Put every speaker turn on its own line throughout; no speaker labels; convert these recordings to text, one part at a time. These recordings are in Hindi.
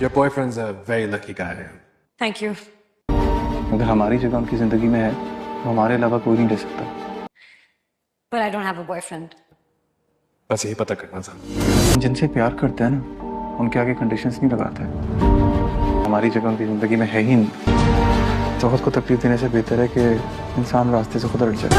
Your boyfriend's a very lucky guy.
Thank you.
अगर हमारी जगह उनकी जिंदगी में है तो हमारे अलावा कोई नहीं ले सकता।
But I don't have a boyfriend.
बस यही पता करना था।
जिनसे प्यार करते हैं ना उनके आगे कंडीशंस नहीं लगाते। हमारी जगह उनकी जिंदगी में है ही नहीं तो खुद को तकलीफ देने से बेहतर है कि इंसान रास्ते से खुद हट जाए।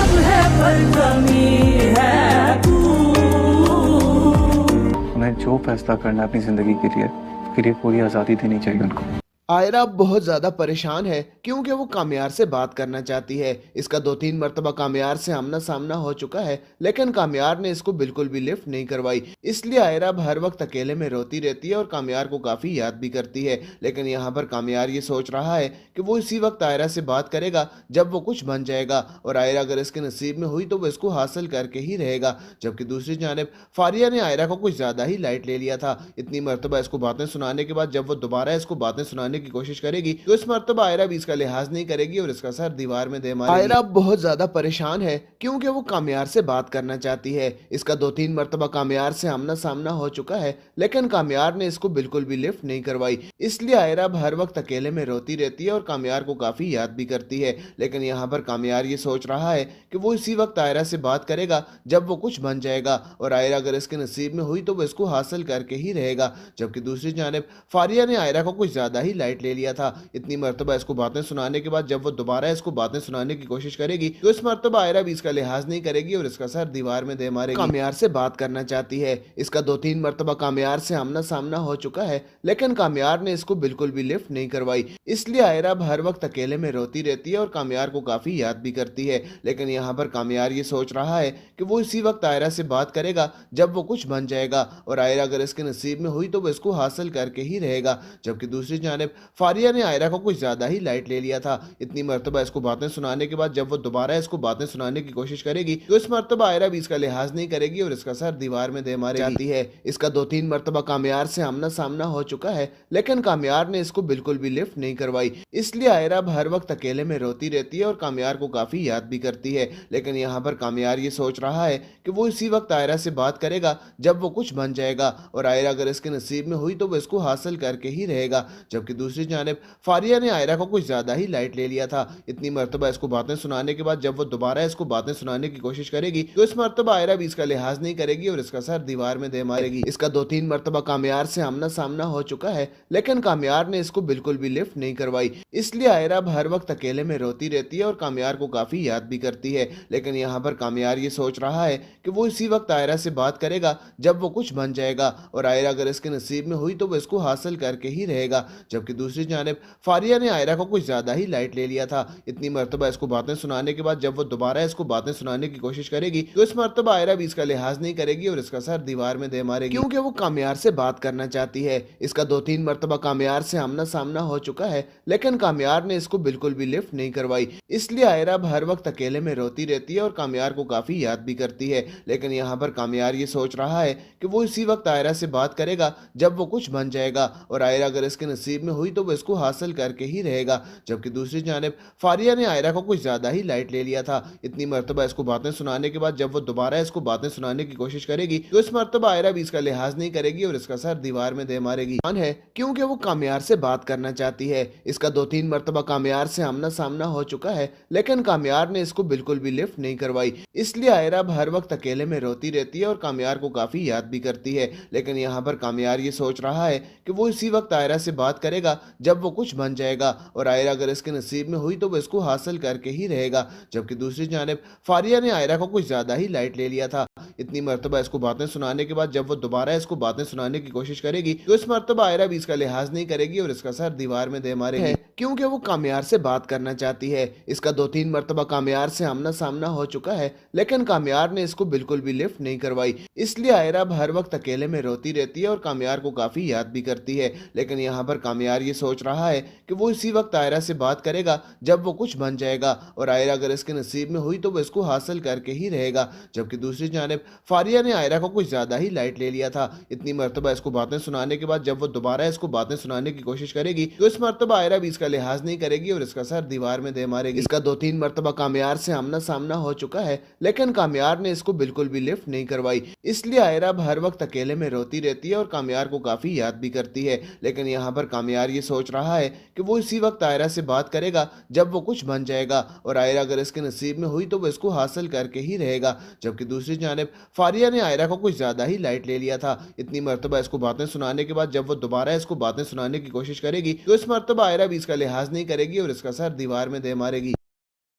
उन्हें जो फैसला करना है अपनी जिंदगी के लिए पूरी आज़ादी देनी चाहिए उनको।
आयरा बहुत ज़्यादा परेशान है क्योंकि वो कामयार से बात करना चाहती है। इसका 2-3 मरतबा कामयार से आमना सामना हो चुका है, लेकिन कामयार ने इसको बिल्कुल भी लिफ्ट नहीं करवाई। इसलिए आयरा हर वक्त अकेले में रोती रहती है और कामयार को काफ़ी याद भी करती है। लेकिन यहाँ पर कामयार ये सोच रहा है कि वो इसी वक्त आयरा से बात करेगा जब वो कुछ बन जाएगा, और आयरा अगर इसके नसीब में हुई तो वो इसको हासिल करके ही रहेगा। जबकि दूसरी जानिब फारिया ने आयरा को कुछ ज़्यादा ही लाइट ले लिया था। इतनी मरतबा इसको बातें सुनाने के बाद जब वो दोबारा इसको बातें सुनाने की कोशिश करेगी तो इस मर्तबा आयरा भी इसका लिहाज नहीं करेगी और इसका सर दीवार में दे मारेगी। आयरा बहुत ज्यादा परेशान है क्योंकि वो कामयार से बात करना चाहती है। इसका 2-3 मरतबा कामयार से आमना सामना हो चुका है, लेकिन कामयार ने इसको बिल्कुल भी लिफ्ट नहीं करवाई। इसलिए आयरा हर वक्त अकेले में रोती रहती है और कामयार को काफी याद भी करती है। लेकिन यहाँ पर कामयार ये सोच रहा है कि वो इसी वक्त आयरा से बात करेगा जब वो कुछ बन जाएगा, और आयरा अगर इसके नसीब में हुई तो वो इसको हासिल करके ही रहेगा। जबकि दूसरी जानिब फारिया ने आयरा को कुछ ज्यादा ही लाइट ले लिया था। इतनी मरतबा इसको बातें सुनाने के बाद जब वो दोबारा इसको बातें सुनाने की कोशिश करेगी तो इस मरतबा आयरा भी इसका लिहाज नहीं करेगी और इसका सर दीवार में दे मारेगी। कामयार से बात करना चाहती है। इसका 2-3 मरतबा कामयार से आमना सामना हो चुका है, लेकिन कामयार ने इसको बिल्कुल भी लिफ्ट नहीं करवाई। इसलिए आयरा हर वक्त अकेले में रोती रहती है और कामयार को काफी याद भी करती है। लेकिन यहाँ पर कामयार ये सोच रहा है कि वो इसी वक्त आयरा से बात करेगा जब वो कुछ बन जाएगा, और आयरा अगर इसके नसीब में हुई तो वो इसको हासिल करके ही रहेगा। जबकि दूसरी जानिब फारिया ने आयरा को कुछ ज्यादा ही लाइट ले लिया था। इतनी मरतबा इसको बातें सुनाने के बाद जब वो दोबारा इसको बातें सुनाने की कोशिश करेगी तो इस मरतबा आयरा भी इसका लिहाज नहीं करेगी और इसका सर दीवार में दे मारेगी। जाती है। इसका 2-3 मरतबा कामयार से आमना सामना हो चुका है, लेकिन कामयार ने इसको बिल्कुल भी लिफ्ट नहीं करवाई। इसलिए आयरा हर वक्त अकेले में रोती रहती है और कामयार को काफी याद भी करती है। लेकिन यहाँ पर कामयार ये सोच रहा है कि वो इसी वक्त आयरा से बात करेगा जब वो कुछ बन जाएगा, और आयरा अगर इसके नसीब में हुई तो वो इसको हासिल करके ही रहेगा। जबकि दूसरी जानिब फारिया ने आयरा को कुछ ज्यादा ही लाइट ले लिया था। इतनी मरतबा इसको बातें सुनाने के बाद जब वो दोबारा इसको बातें सुनाने की कोशिश करेगी तो इस मरतबा आयरा भी इसका लिहाज नहीं करेगी और इसका सर दीवार में दे मारेगी। इसका 2-3 मरतबा कामयार से आमना सामना हो चुका है, लेकिन कामयार ने इसको बिल्कुल भी लिफ्ट नहीं करवाई। इसलिए आयरा हर वक्त अकेले में रोती रहती है और कामयार को काफी याद भी करती है। लेकिन यहाँ पर कामयार ये सोच रहा है कि वो इसी वक्त आयरा से बात करेगा जब वो कुछ बन जाएगा, और आयरा अगर इसके नसीब में हुई तो वो इसको हासिल करके ही रहेगा। जबकि दूसरी जानिब फारिया ने आयरा को कुछ ज्यादा ही लाइट ले लिया था। इतनी मरतबा इसको बातें सुनाने के बाद जब वो दोबारा इसको बातें सुनाने की कोशिश करेगी तो इस मरतबा आयरा भी इसका लिहाज नहीं करेगी और इसका सर दीवार में दे मारेगी, क्योंकि वो कामयार से बात करना चाहती है। इसका 2-3 मरतबा कामयार से आमना सामना हो चुका है, लेकिन कामयार ने इसको बिल्कुल भी लिफ्ट नहीं करवाई। इसलिए आयरा हर वक्त अकेले में रोती रहती है और कामयार को काफी याद भी करती है। लेकिन यहाँ पर कामयार ये सोच रहा है कि वो इसी वक्त आयरा से बात करेगा जब वो कुछ बन जाएगा, और आयरा अगर इसके नसीब में हुई तो वो इसको हासिल करके ही रहेगा। जबकि दूसरी जानिब फारिया ने आयरा को कुछ ज्यादा ही लाइट ले लिया था। इतनी मरतबा इसको बातें सुनाने के बाद जब वो दोबारा इसको बातें सुनाने की कोशिश करेगी तो इस मरतबा आयरा भी इसका लिहाज नहीं करेगी और इसका सर दीवार में दे मारेगी। है क्योंकि वो कामयार से बात करना चाहती है। इसका 2-3 मरतबा कामयार से आमना सामना हो चुका है, लेकिन कामयार ने इसको बिल्कुल भी लिफ्ट नहीं करवाई। इसलिए आयरा हर वक्त अकेले में रोती रहती है और कामयार को काफी याद भी करती है। लेकिन यहाँ पर कामयार ये सोच रहा है कि वो इसी वक्त आयरा से बात करेगा जब वो कुछ बन जाएगा, और आयरा अगर इसके नसीब में हुई तो वो इसको हासिल करके ही रहेगा। जबकि दूसरी जानिब फारिया ने आयरा को कुछ ज्यादा ही लाइट ले लिया था। इतनी मरतबा इसको बातें सुनाने के बाद जब वो दोबारा इसको बातें सुनाने की कोशिश करेगी तो इस मरतबा आयरा भी इसका लिहाज नहीं करेगी और इसका सर दीवार में दे मारेगी, क्योंकि वो कामयार से बात करना चाहती है। इसका 2-3 मरतबा कामयार से आमना सामना हो चुका है, लेकिन कामयार ने इसको बिल्कुल भी लिफ्ट नहीं करवाई। इसलिए आयरा हर वक्त अकेले में रोती रहती है और कामयार को काफी याद भी करती है। लेकिन यहाँ पर कामयार ये सोच रहा है कि वो इसी वक्त आयरा से बात करेगा जब वो कुछ बन जाएगा, और आयरा अगर इसके नसीब में हुई तो वो इसको हासिल करके ही रहेगा। जबकि दूसरी जानिब फारिया ने आयरा को कुछ ज्यादा ही लाइट ले लिया था। इतनी मरतबा इसको बातें सुनाने के बाद जब वो दोबारा इसको बातें सुनाने की कोशिश करेगी तो इस मरतबा आयरा भी इसका लिहाज नहीं करेगी और इसका सर दीवार में दे मारेगी। इसका 2-3 मरतबा कामयार से आमना सामना हो चुका है, लेकिन कामयार ने इसको बिल्कुल भी लिफ्ट नहीं करवाई। इसलिए आयरा अब हर वक्त अकेले में रोती रहती है और कामयार को काफी याद भी करती है। लेकिन यहाँ पर कामयार ये सोच रहा है कि वो इसी वक्त आयरा से बात करेगा जब वो कुछ बन जाएगा, और आयरा अगर इसके नसीब में हुई तो वो इसको हासिल करके ही रहेगा। जबकि दूसरी जानिब फारिया ने आयरा को कुछ ज्यादा ही लाइट ले लिया था। इतनी मरतबा इसको बातें सुनाने के बाद जब वो दोबारा इसको बातें सुनाने की कोशिश करेगी तो इस मरतबा आयरा भी इसका लिहाज नहीं करेगी और इसका सर दीवार में दे मारेगी।